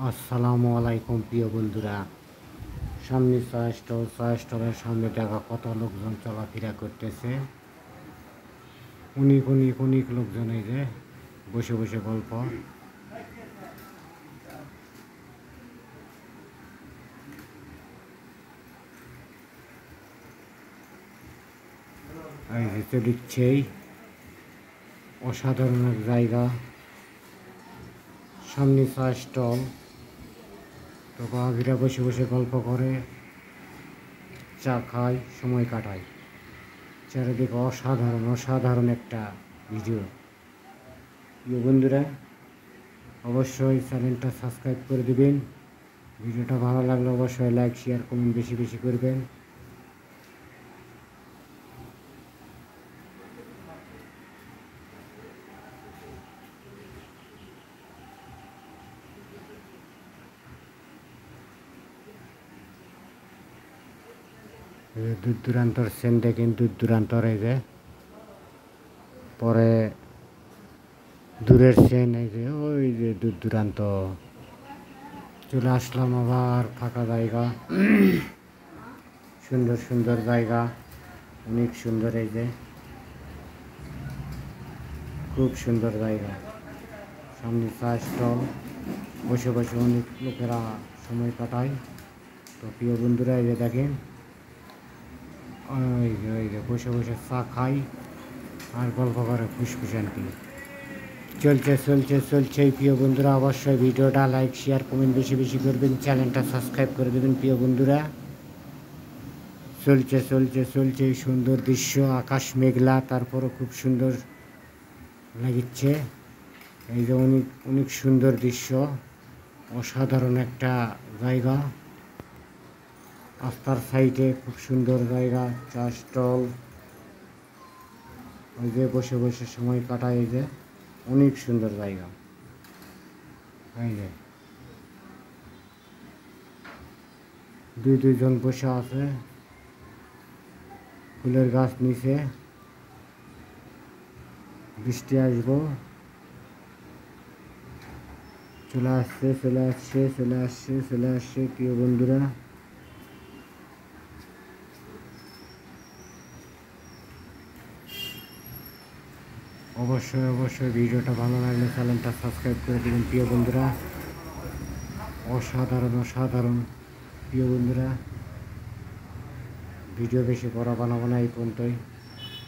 আসসালামু আলাইকুম প্রিয় বন্ধুরা। সামনে চা স্টলের সামনে দেখা কত লোকজন চলাফেরা করতেছে। অনেক লোকজন এই যে বসে বসে গল্প। এই যে দিচ্ছেই অসাধারণ এক জায়গা। সামনে চা স্টল, তো বাঘিরা বসে বসে গল্প করে, চা খায়, সময় কাটায়। চারিদিকে অসাধারণ একটা ভিডিও। প্রিয় বন্ধুরা, অবশ্যই চ্যানেলটা সাবস্ক্রাইব করে দিবেন। ভিডিওটা ভালো লাগলে অবশ্যই লাইক শেয়ার কমেন্ট বেশি বেশি করবেন। দূর দূরান্তর সেন দেখেন, দূর দূরান্তর এই যে পরে দূরের সেন, এই যে ওই যে দূর দূরান্ত। চলে আসলাম আবার ফাঁকা জায়গা। সুন্দর জায়গা, অনেক সুন্দর। এই যে খুব সুন্দর জায়গা। সামনে চা স্টল, বসে বসে অনেক লোকেরা সময় কাটায়। তো প্রিয় বন্ধুরা, এই যে দেখেন, ওই যে বসে বসে চা খাই আর গল্প করে ফুসফুসান্তি। চলছে প্রিয় বন্ধুরা, অবশ্যই ভিডিওটা লাইক শেয়ার কমেন্ট বেশি বেশি করবেন, চ্যানেলটা সাবস্ক্রাইব করে দেবেন। প্রিয় বন্ধুরা, চলছে এই সুন্দর দৃশ্য। আকাশ মেঘলা, তারপরও খুব সুন্দর লাগছে। এই যে অনেক সুন্দর দৃশ্য, অসাধারণ একটা জায়গা। রাস্তার সাইডে খুব সুন্দর জায়গা, চা স্টল। ওই যে বসে বসে সময় কাটায়। এই যে অনেক সুন্দর জায়গা। এই যে দুইজন বসে আছে ফুলের গাছ নিচে। বৃষ্টি আসবো, চলে আসছে প্রিয় বন্ধুরা। অবশ্যই ভিডিওটা ভালো লাগলে চ্যানেলটা সাবস্ক্রাইব করে দেবেন প্রিয় বন্ধুরা। অসাধারণ প্রিয় বন্ধুরা। ভিডিও বেশি বড় বানাবো না, এই পর্যন্তই।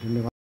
ধন্যবাদ।